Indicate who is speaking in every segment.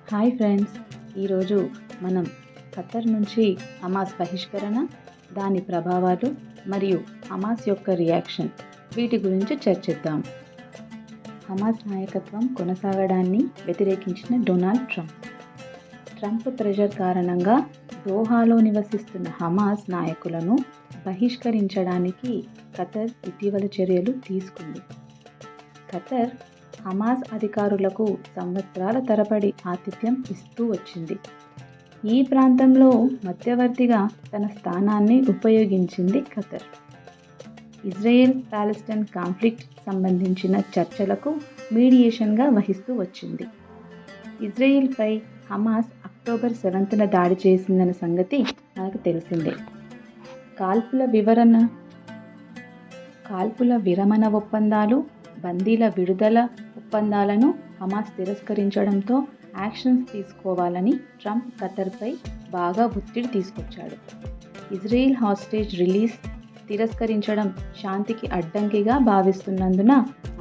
Speaker 1: Hi friends, ఈరోజు మనం ఖతర్ నుంచి హమాస్ బహిష్కరణ, దాని ప్రభావాలు మరియు హమాస్ యొక్క రియాక్షన్ వీటి గురించి చర్చిద్దాం. హమాస్ నాయకత్వం కొనసాగడాన్ని వ్యతిరేకించిన డొనాల్డ్ ట్రంప్ ప్రెషర్ కారణంగా దోహాలో నివసిస్తున్న హమాస్ నాయకులను బహిష్కరించడానికి ఖతర్ ఇటీవల చర్యలు తీసుకుంది. ఖతర్ హమాస్ అధికారులకు సంవత్సరాల తరబడి ఆతిథ్యం ఇస్తూ వచ్చింది. ఈ ప్రాంతంలో మధ్యవర్తిగా తన స్థానాన్ని ఉపయోగించింది ఖతర్. ఇజ్రాయెల్ పాలెస్టైన్ కాన్ఫ్లిక్ట్ సంబంధించిన చర్చలకు మీడియేషన్గా వహిస్తూ వచ్చింది. ఇజ్రాయెల్పై హమాస్ అక్టోబర్ 7న దాడి చేసిందన్న సంగతి మనకు తెలిసిందే. కాల్పుల విరమణ ఒప్పందాలు, బందీల విడుదల ఒప్పందాలను హమాస్ తిరస్కరించడంతో యాక్షన్స్ తీసుకోవాలని ట్రంప్ ఖతర్పై బాగా ఒత్తిడి తీసుకొచ్చాడు. ఇజ్రాయెల్ హాస్టేజ్ రిలీజ్ తిరస్కరించడం శాంతికి అడ్డంకిగా భావిస్తున్నందున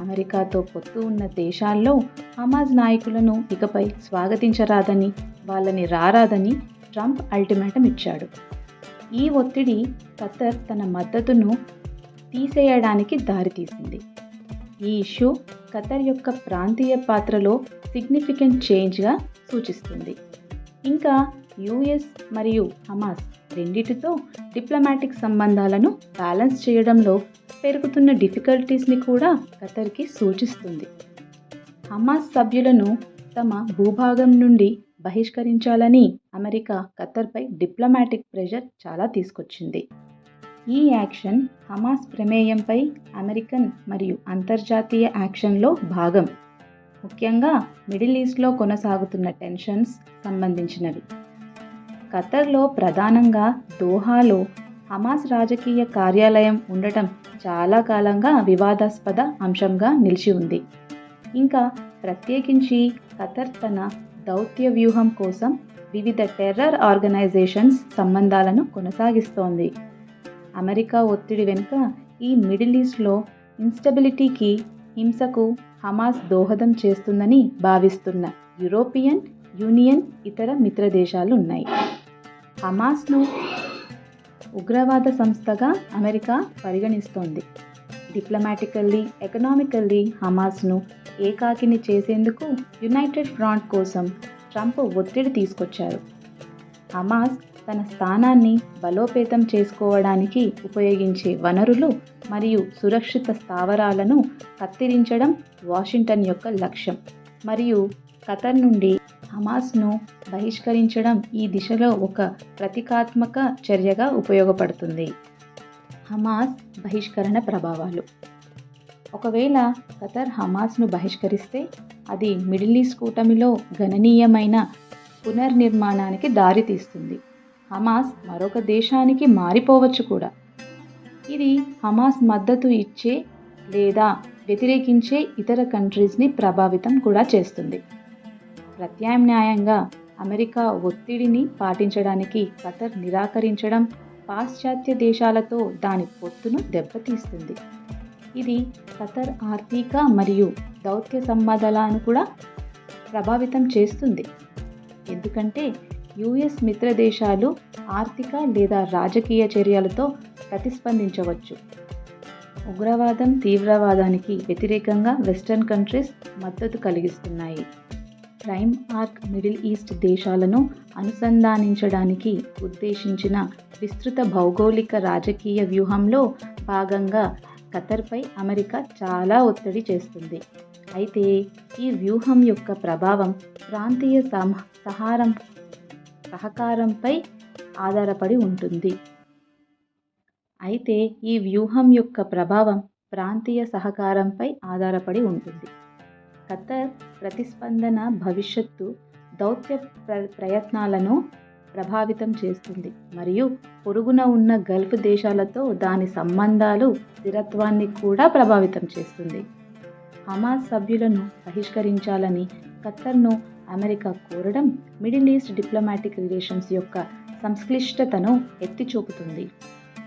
Speaker 1: అమెరికాతో పొత్తు ఉన్న దేశాల్లో హమాస్ నాయకులను ఇకపై స్వాగతించరాదని, వాళ్ళని రారాదని ట్రంప్ అల్టిమేటం ఇచ్చాడు. ఈ ఒత్తిడి ఖతర్ తన మద్దతును తీసేయడానికి దారితీసింది. ఈ ఇష్యూ ఖతర్ యొక్క ప్రాంతీయ పాత్రలో సిగ్నిఫికెంట్ చేంజ్గా సూచిస్తుంది. ఇంకా యుఎస్ మరియు హమాస్ రెండిటితో డిప్లొమాటిక్ సంబంధాలను బ్యాలెన్స్ చేయడంలో పెరుగుతున్న డిఫికల్టీస్ని కూడా ఖతర్కి సూచిస్తుంది. హమాస్ సభ్యులను తమ భూభాగం నుండి బహిష్కరించాలని అమెరికా ఖతర్పై డిప్లొమాటిక్ ప్రెషర్ చాలా తీసుకొచ్చింది. ఈ యాక్షన్ హమాస్ ప్రమేయంపై అమెరికన్ మరియు అంతర్జాతీయ యాక్షన్లో భాగం, ముఖ్యంగా మిడిల్ ఈస్ట్లో కొనసాగుతున్న టెన్షన్స్ సంబంధించినవి. ఖతర్లో ప్రధానంగా దోహాలో హమాస్ రాజకీయ కార్యాలయం ఉండటం చాలా కాలంగా వివాదాస్పద అంశంగా నిలిచి ఉంది. ఇంకా ప్రత్యేకించి ఖతర్ తన దౌత్య వ్యూహం కోసం వివిధ టెర్రర్ ఆర్గనైజేషన్స్ సంబంధాలను కొనసాగిస్తోంది. అమెరికా ఒత్తిడి వెనుక ఈ మిడిల్ ఈస్ట్లో ఇన్స్టెబిలిటీకి, హింసకు హమాస్ దోహదం చేస్తుందని భావిస్తున్న యూరోపియన్ యూనియన్, ఇతర మిత్రదేశాలు ఉన్నాయి. హమాస్ను ఉగ్రవాద సంస్థగా అమెరికా పరిగణిస్తోంది. డిప్లొమాటికల్లీ, ఎకనామికల్లీ హమాస్ను ఏకాకిని చేసేందుకు యునైటెడ్ ఫ్రంట్ కోసం ట్రంప్ ఒత్తిడి తీసుకొచ్చారు. హమాస్ తన స్థానాన్ని బలోపేతం చేసుకోవడానికి ఉపయోగించే వనరులు మరియు సురక్షిత స్థావరాలను కత్తిరించడం వాషింగ్టన్ యొక్క లక్ష్యం, మరియు ఖతర్ నుండి హమాస్ను బహిష్కరించడం ఈ దిశలో ఒక ప్రతీకాత్మక చర్యగా ఉపయోగపడుతుంది. హమాస్ బహిష్కరణ ప్రభావాలు. ఒకవేళ ఖతర్ హమాస్ను బహిష్కరిస్తే అది మిడిల్ ఈస్ట్ కూటమిలో గణనీయమైన పునర్నిర్మాణానికి దారితీస్తుంది. హమాస్ మరొక దేశానికి మారిపోవచ్చు కూడా. ఇది హమాస్ మద్దతు ఇచ్చే లేదా వ్యతిరేకించే ఇతర కంట్రీస్ని ప్రభావితం కూడా చేస్తుంది. ప్రత్యామ్నాయంగా అమెరికా ఒత్తిడిని పాటించడానికి ఖతర్ నిరాకరించడం పాశ్చాత్య దేశాలతో దాని పొత్తును దెబ్బతీస్తుంది. ఇది ఖతర్ ఆర్థిక మరియు దౌత్య సంబంధాలను కూడా ప్రభావితం చేస్తుంది. ఎందుకంటే యుఎస్ మిత్ర దేశాలు ఆర్థిక లేదా రాజకీయ చర్యలతో ప్రతిస్పందించవచ్చు. ఉగ్రవాదం, తీవ్రవాదానికి వ్యతిరేకంగా వెస్టర్న్ కంట్రీస్ మద్దతు కలిగిస్తున్నాయి. ప్రైమ్ ఆర్క్ మిడిల్ ఈస్ట్ దేశాలను అనుసంధానించడానికి ఉద్దేశించిన విస్తృత భౌగోళిక రాజకీయ వ్యూహంలో భాగంగా ఖతర్పై అమెరికా చాలా ఒత్తిడి చేస్తుంది. అయితే ఈ వ్యూహం యొక్క ప్రభావం ప్రాంతీయ సహకారంపై ఆధారపడి ఉంటుంది. ఖతర్ ప్రతిస్పందన భవిష్యత్తు దౌత్య ప్రయత్నాలను ప్రభావితం చేస్తుంది మరియు పొరుగున ఉన్న గల్ఫ్ దేశాలతో దాని సంబంధాలు స్థిరత్వాన్ని కూడా ప్రభావితం చేస్తుంది. హమాస్ సభ్యులను బహిష్కరించాలని ఖతర్ను అమెరికా కోరడం మిడిల్ ఈస్ట్ డిప్లొమాటిక్ రిలేషన్స్ యొక్క సంక్లిష్టతను ఎత్తి చూపుతుంది.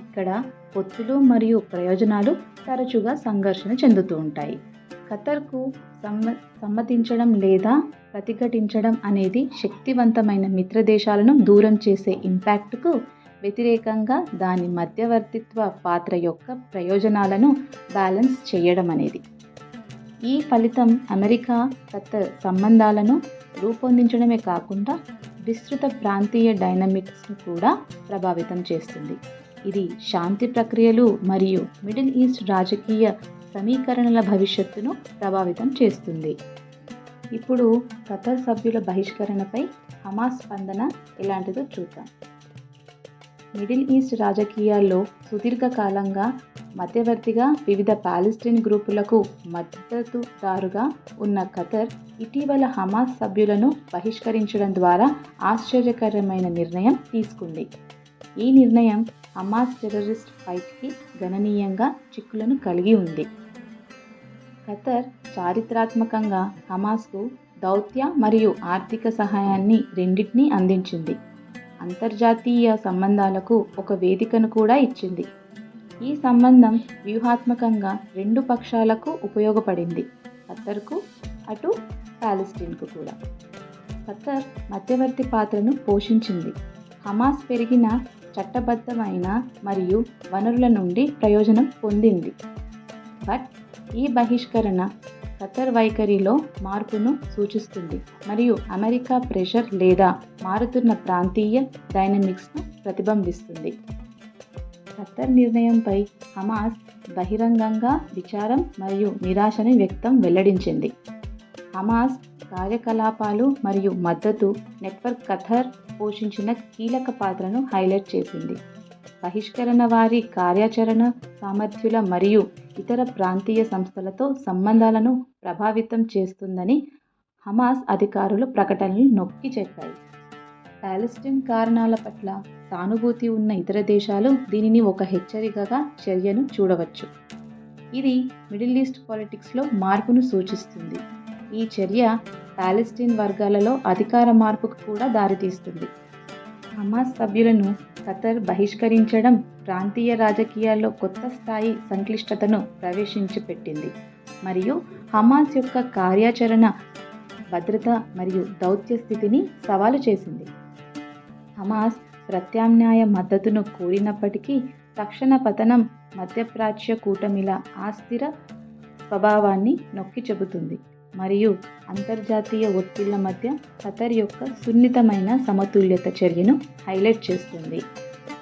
Speaker 1: ఇక్కడ పొత్తులు మరియు ప్రయోజనాలు తరచుగా సంఘర్షణ చెందుతూ ఉంటాయి. ఖతర్కు సమ్మతించడం లేదా ప్రతిఘటించడం అనేది శక్తివంతమైన మిత్రదేశాలను దూరం చేసే ఇంపాక్ట్కు వ్యతిరేకంగా దాని మధ్యవర్తిత్వ పాత్ర యొక్క ప్రయోజనాలను బ్యాలెన్స్ చేయడం అనేది. ఈ ఫలితం అమెరికా ఖతర్ సంబంధాలను రూపొందించడమే కాకుండా విస్తృత ప్రాంతీయ డైనమిక్స్ను కూడా ప్రభావితం చేస్తుంది. ఇది శాంతి ప్రక్రియలు మరియు మిడిల్ ఈస్ట్ రాజకీయ సమీకరణల భవిష్యత్తును ప్రభావితం చేస్తుంది. ఇప్పుడు ఖతర్ సభ్యుల బహిష్కరణపై హమాస్ స్పందన ఎలాంటిదో చూద్దాం. మిడిల్ ఈస్ట్ రాజకీయాల్లో సుదీర్ఘకాలంగా మధ్యవర్తిగా వివిధ పాలస్తీన్ గ్రూపులకు మద్దతుదారుగా ఉన్న ఖతర్ ఇటీవల హమాస్ సభ్యులను బహిష్కరించడం ద్వారా ఆశ్చర్యకరమైన నిర్ణయం తీసుకుంది. ఈ నిర్ణయం హమాస్ టెర్రరిస్ట్ ఫైట్కి గణనీయంగా చిక్కులను కలిగి ఉంది. ఖతర్ చారిత్రాత్మకంగా హమాస్కు దౌత్య మరియు ఆర్థిక సహాయాన్ని రెండింటినీ అందించింది. అంతర్జాతీయ సంబంధాలకు ఒక వేదికను కూడా ఇచ్చింది. ఈ సంబంధం వ్యూహాత్మకంగా రెండు పక్షాలకు ఉపయోగపడింది, ఖతర్కు అటు పాలస్తీన్కు కూడా. ఖతర్ మధ్యవర్తి పాత్రను పోషించింది. హమాస్ పెరిగిన చట్టబద్ధమైన మరియు వనరుల నుండి ప్రయోజనం పొందింది. బట్ ఈ బహిష్కరణ ఖతర్ వైఖరిలో మార్పును సూచిస్తుంది మరియు అమెరికా ప్రెషర్ లేదా మారుతున్న ప్రాంతీయ డైనమిక్స్ను ప్రతిబింబిస్తుంది. ఖతర్ నిర్ణయంపై హమాస్ బహిరంగంగా విచారం మరియు నిరాశని వెల్లడించింది. హమాస్ కార్యకలాపాలు మరియు మద్దతు నెట్వర్క్ ఖతర్ పోషించిన కీలక పాత్రను హైలైట్ చేసింది. బహిష్కరణ వారి కార్యాచరణ సామర్థ్యాల మరియు ఇతర ప్రాంతీయ సంస్థలతో సంబంధాలను ప్రభావితం చేస్తుందని హమాస్ అధికారులు ప్రకటనలు నొక్కి చెప్పాయి. పాలస్తీన్ కారణాల పట్ల సానుభూతి ఉన్న ఇతర దేశాలు దీనిని ఒక హెచ్చరికగా చర్యను చూడవచ్చు. ఇది మిడిల్ ఈస్ట్ పాలిటిక్స్లో మార్పును సూచిస్తుంది. ఈ చర్య పాలస్తీన్ వర్గాలలో అధికార మార్పుకు కూడా దారితీస్తుంది. హమాస్ సభ్యులను ఖతర్ బహిష్కరించడం ప్రాంతీయ రాజకీయాల్లో కొత్త స్థాయి సంక్లిష్టతను ప్రవేశపెట్టింది మరియు హమాస్ యొక్క కార్యాచరణ, భద్రత మరియు దౌత్య స్థితిని సవాలు చేసింది. హమాస్ ప్రత్యామ్నాయ మద్దతును కోరినప్పటికీ తక్షణ పతనం మధ్యప్రాచ్య కూటమిల అస్థిర స్వభావాన్ని నొక్కి చెబుతుంది మరియు అంతర్జాతీయ ఒత్తిళ్ల మధ్య ఖతర్ యొక్క సున్నితమైన సమతుల్యత చర్యను హైలైట్ చేస్తుంది.